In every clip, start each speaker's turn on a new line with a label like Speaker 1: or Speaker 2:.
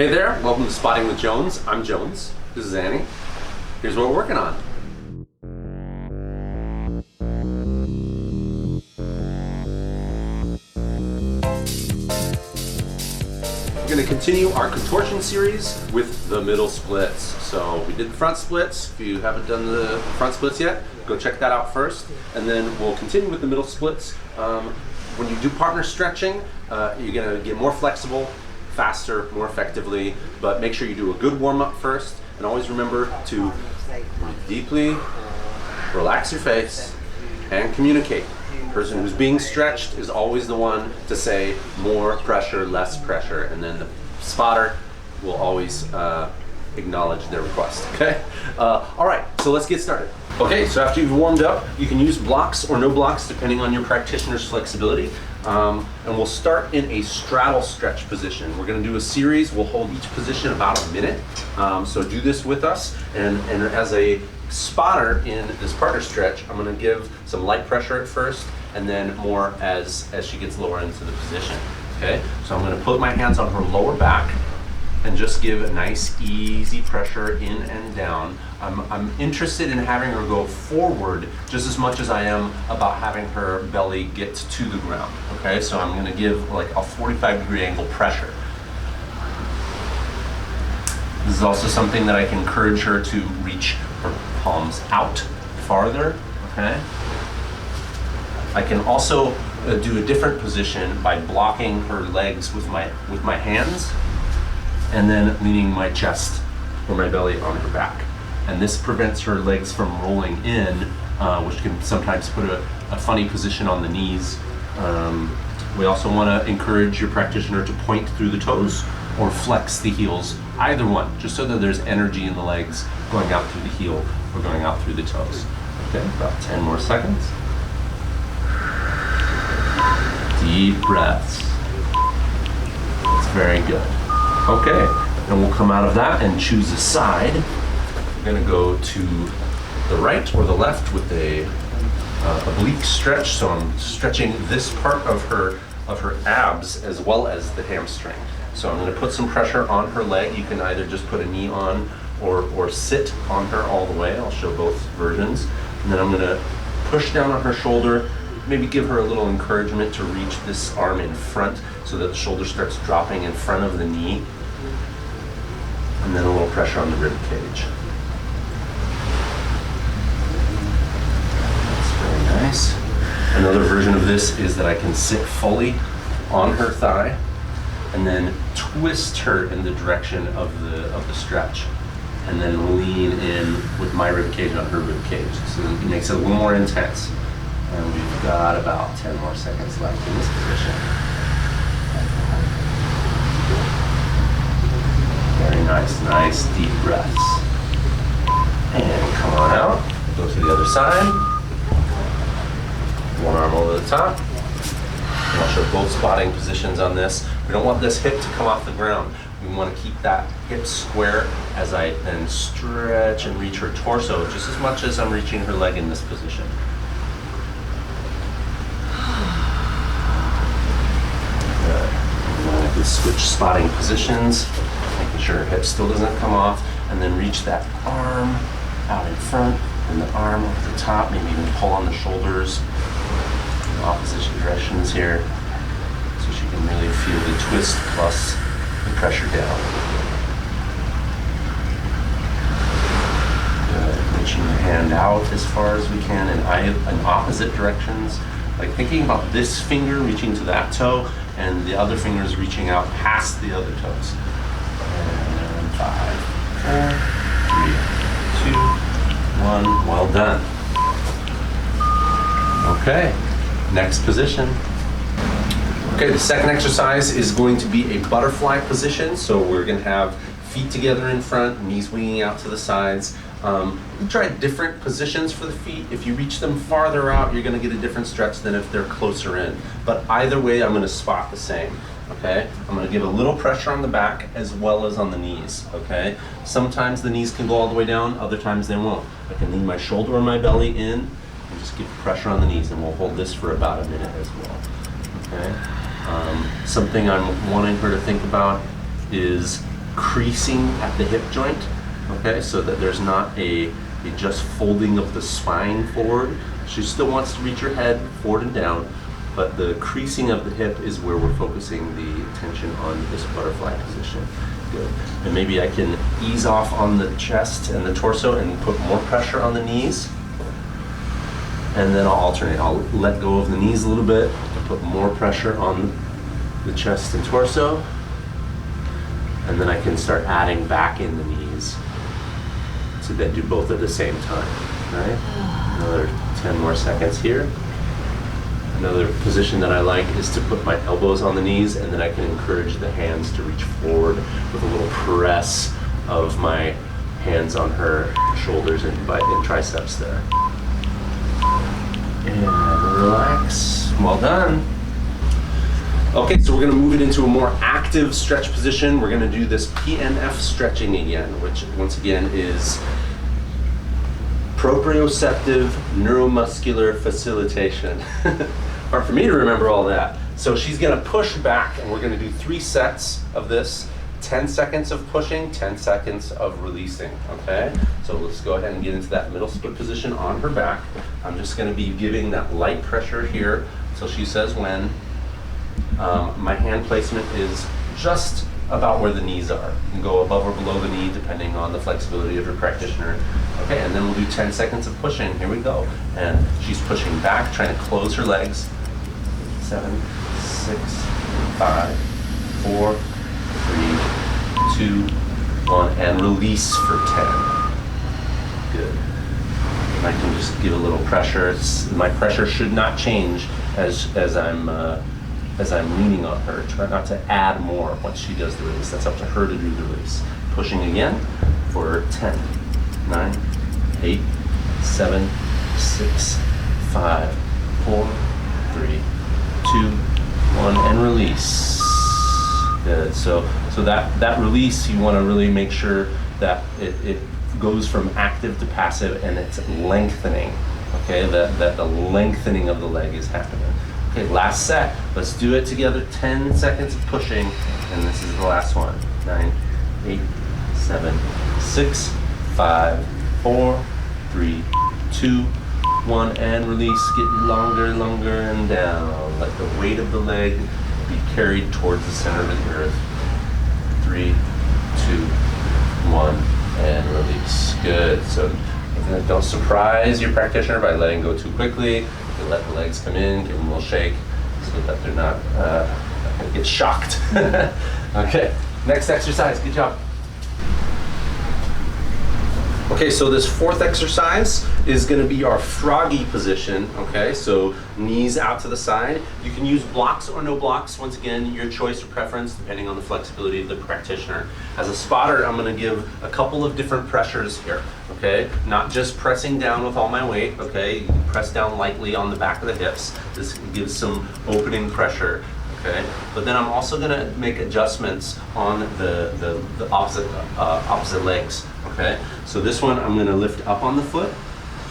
Speaker 1: Hey there, welcome to Spotting with Jones. I'm Jones. This is Annie. Here's what we're working on. We're going to continue our contortion series with the middle splits. So we did the front splits. If you haven't done the front splits yet, go check that out first. And then we'll continue with the middle splits. When you do partner stretching, you're going to get more flexible, faster, more effectively, but make sure you do a good warm-up first, and always remember to breathe deeply, relax your face, and communicate. The person who's being stretched is always the one to say more pressure, less pressure, and then the spotter will always acknowledge their request, okay? All right, so let's get started. Okay, so after you've warmed up, you can use blocks or no blocks depending on your practitioner's flexibility. And we'll start in a straddle stretch position. We're gonna do a series. We'll hold each position about a minute. So do this with us. And as a spotter in this partner stretch, I'm gonna give some light pressure at first and then more as she gets lower into the position, okay? So I'm gonna put my hands on her lower back and just give a nice easy pressure in and down. I'm interested in having her go forward just as much as I am about having her belly get to the ground, okay? So I'm gonna give like a 45-degree angle pressure. This is also something that I can encourage her to reach her palms out farther, okay? I can also do a different position by blocking her legs with my hands and then leaning my chest or my belly on her back. And this prevents her legs from rolling in, which can sometimes put a funny position on the knees. We also want to encourage your practitioner to point through the toes or flex the heels, either one, just so that there's energy in the legs going out through the heel or going out through the toes. Okay, about 10 more seconds. Deep breaths. That's very good. Okay, and we'll come out of that and choose a side. We're gonna go to the right or the left with a oblique stretch. So I'm stretching this part of her abs as well as the hamstring. So I'm gonna put some pressure on her leg. You can either just put a knee on or sit on her all the way. I'll show both versions. And then I'm gonna push down on her shoulder, maybe give her a little encouragement to reach this arm in front so that the shoulder starts dropping in front of the knee. And then a little pressure on the rib cage. That's very nice. Another version of this is that I can sit fully on her thigh and then twist her in the direction of the stretch, and then lean in with my rib cage on her rib cage. So it makes it a little more intense. And we've got about 10 more seconds left in this position. Very nice deep breaths. And come on out, go to the other side. One arm over the top. And I'll show both spotting positions on this. We don't want this hip to come off the ground. We want to keep that hip square as I then stretch and reach her torso just as much as I'm reaching her leg in this position. Switch spotting positions, making sure her hip still doesn't come off, and then reach that arm out in front and the arm over the top, maybe even pull on the shoulders in opposition directions here so she can really feel the twist plus the pressure down. Good. Reaching the hand out as far as we can in opposite directions, like thinking about this finger reaching to that toe and the other fingers reaching out past the other toes. And 5, 4, 3, 2, 1. Well done. Okay, next position. Okay, the second exercise is going to be a butterfly position. So we're going to have feet together in front, knees winging out to the sides. We try different positions for the feet. If you reach them farther out, you're going to get a different stretch than if they're closer in. But either way, I'm going to spot the same, okay? I'm going to give a little pressure on the back as well as on the knees, okay? Sometimes the knees can go all the way down, other times they won't. I can lean my shoulder or my belly in and just give pressure on the knees, and we'll hold this for about a minute as well, okay? Something I'm wanting her to think about is creasing at the hip joint, okay, so that there's not a just folding of the spine forward. She still wants to reach her head forward and down, but the creasing of the hip is where we're focusing the attention on this butterfly position. Good. And maybe I can ease off on the chest and the torso and put more pressure on the knees. And then I'll alternate. I'll let go of the knees a little bit and put more pressure on the chest and torso. And then I can start adding back in the knees. So then do both at the same time, right? Another 10 more seconds here. Another position that I like is to put my elbows on the knees, and then I can encourage the hands to reach forward with a little press of my hands on her shoulders and triceps there. And relax. Well done. Okay, so we're gonna move it into a more active stretch position. We're gonna do this PNF stretching again, which once again is proprioceptive neuromuscular facilitation. Hard for me to remember all that. So she's gonna push back, and we're gonna do 3 sets of this. 10 seconds of pushing, 10 seconds of releasing, okay? So let's go ahead and get into that middle split position on her back. I'm just gonna be giving that light pressure here until she says when. My hand placement is just about where the knees are. You can go above or below the knee depending on the flexibility of your practitioner. Okay, and then we'll do 10 seconds of pushing. Here we go. And she's pushing back, trying to close her legs. 7, 6, 5, 4, 3, 2, 1, and release for 10. Good. And I can just give a little pressure. My pressure should not change as I'm leaning on her. Try not to add more once she does the release. That's up to her to do the release. Pushing again for 10, 9, 8, 7, 6, 5, 4, 3, 2, 1, and release. Good. So that release, you want to really make sure that it goes from active to passive and it's lengthening. Okay, that the lengthening of the leg is happening. Okay, last set. Let's do it together. 10 seconds of pushing, and this is the last one. 9, 8, 7, 6, 5, 4, 3, 2, 1, and release. Get longer, and down. Let the weight of the leg be carried towards the center of the earth. 3, 2, 1, and release. Good. So don't surprise your practitioner by letting go too quickly. Let the legs come in, give them a little shake so that they're not going to get shocked. Okay, next exercise. Good job. Okay, so this 4th exercise is going to be our froggy position. Okay, so knees out to the side. You can use blocks or no blocks. Once again, your choice or preference depending on the flexibility of the practitioner. As a spotter, I'm going to give a couple of different pressures here. Okay, not just pressing down with all my weight. Okay, you can press down lightly on the back of the hips. This gives some opening pressure. Okay, but then I'm also going to make adjustments on the opposite legs. Okay, so this one I'm going to lift up on the foot,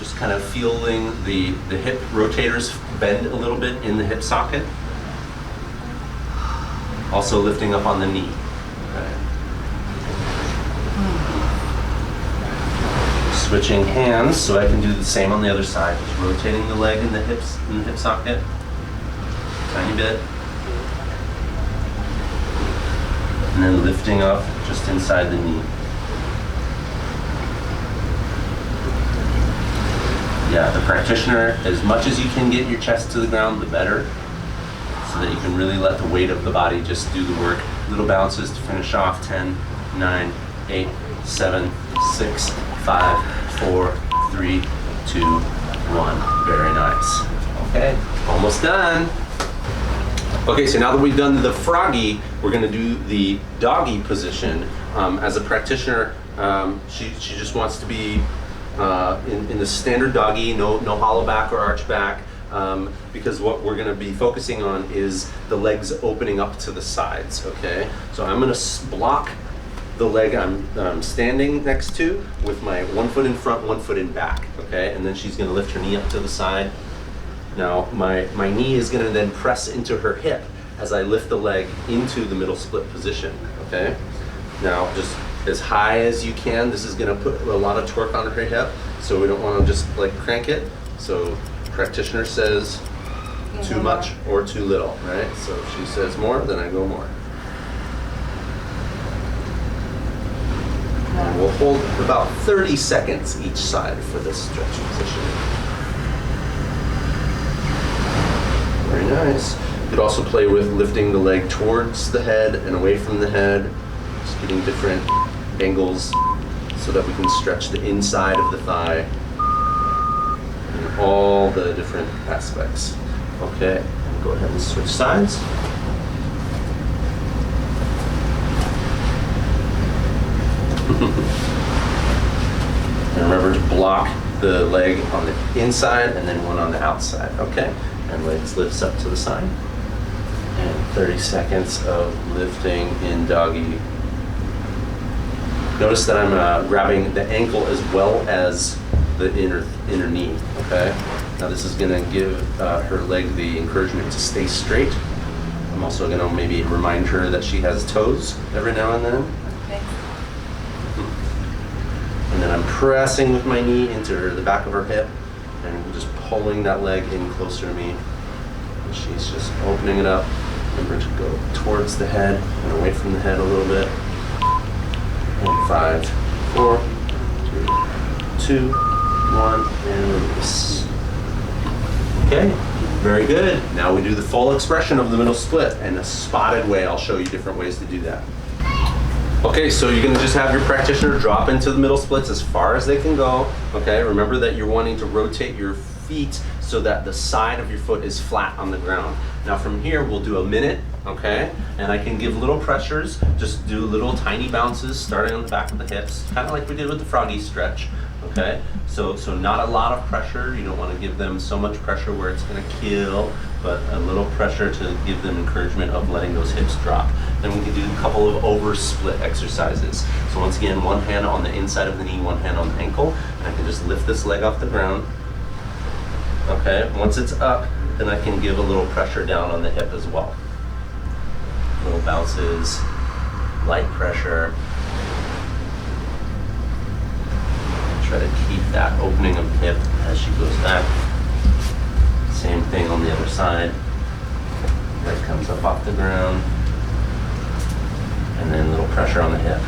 Speaker 1: just kind of feeling the hip rotators bend a little bit in the hip socket. Also lifting up on the knee. Okay. Switching hands so I can do the same on the other side. Just rotating the leg in the hips, in the hip socket. Tiny bit. And then lifting up just inside the knee. Yeah, the practitioner, as much as you can get your chest to the ground, the better, so that you can really let the weight of the body just do the work. Little bounces to finish off. 10, 9, 8, 7, 6, 5, 4, 3, 2, 1. Very nice. Okay, almost done. Okay, so now that we've done the froggy, we're going to do the doggy position. As a practitioner, she just wants to be in the standard doggy, no hollow back or arch back, because what we're going to be focusing on is the legs opening up to the sides. Okay, so I'm going to block the leg I'm standing next to with my 1 foot in front, 1 foot in back. Okay, and then she's going to lift her knee up to the side. Now my knee is going to then press into her hip as I lift the leg into the middle split position. Okay, Now, just as high as you can. This is gonna put a lot of torque on her hip, so we don't wanna just like crank it. So practitioner says too much or too little, right? So if she says more, then I go more. And we'll hold about 30 seconds each side for this stretch position. Very nice. You could also play with lifting the leg towards the head and away from the head, just getting different angles so that we can stretch the inside of the thigh and all the different aspects. Okay, go ahead and switch sides. And remember to block the leg on the inside and then one on the outside, okay? And legs lifts up to the side. And 30 seconds of lifting in doggy. Notice that I'm grabbing the ankle as well as the inner knee, okay? Now this is gonna give her leg the encouragement to stay straight. I'm also gonna maybe remind her that she has toes every now and then.
Speaker 2: Okay.
Speaker 1: And then I'm pressing with my knee into the back of her hip and just pulling that leg in closer to me. And she's just opening it up. Remember to go towards the head and away from the head a little bit. And 5, 4, 3, 2, 1, and release. Okay, very good. Now we do the full expression of the middle split in a spotted way. I'll show you different ways to do that. Okay, so you're gonna just have your practitioner drop into the middle splits as far as they can go. Okay, remember that you're wanting to rotate your feet so that the side of your foot is flat on the ground. Now from here, we'll do a minute, okay? And I can give little pressures, just do little tiny bounces starting on the back of the hips, kind of like we did with the Froggy stretch, okay? So not a lot of pressure. You don't want to give them so much pressure where it's gonna kill, but a little pressure to give them encouragement of letting those hips drop. Then we can do a couple of over split exercises. So once again, one hand on the inside of the knee, one hand on the ankle, and I can just lift this leg off the ground. Okay, once it's up, then I can give a little pressure down on the hip as well. Little bounces, light pressure. Try to keep that opening of the hip as she goes back. Same thing on the other side. Leg comes up off the ground. And then a little pressure on the hip.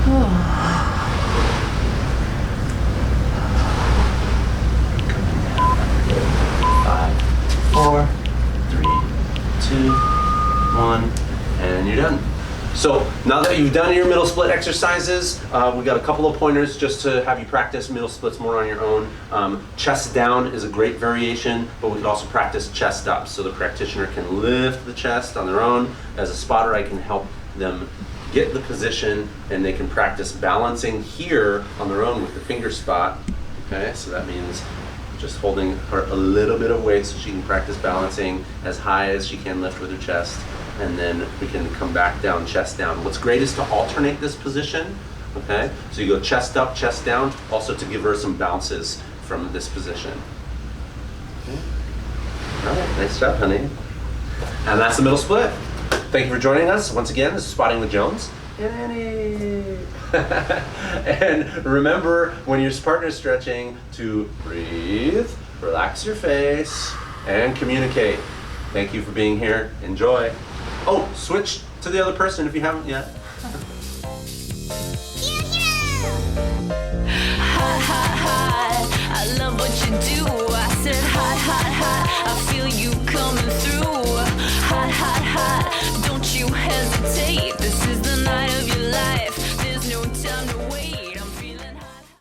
Speaker 1: Coming down. 5, 4, 3, 2, 1, and you're done. So now that you've done your middle split exercises, we got a couple of pointers just to have you practice middle splits more on your own. Chest down is a great variation, but we could also practice chest up. So the practitioner can lift the chest on their own. As a spotter, I can help them get the position and they can practice balancing here on their own with the finger spot. Okay, so that means just holding her a little bit of weight so she can practice balancing as high as she can lift with her chest. And then we can come back down, chest down. What's great is to alternate this position, okay? So you go chest up, chest down, also to give her some bounces from this position. Okay. All right, nice job, honey. And that's the middle split. Thank you for joining us. Once again, this is Spotting with Jones and Annie. And remember, when you're partner stretching, to breathe, relax your face, and communicate. Thank you for being here. Enjoy. Oh, switch to the other person if you haven't yet.
Speaker 3: Hot, hot, hot. I love what you do. I said hot, hot, hot. I feel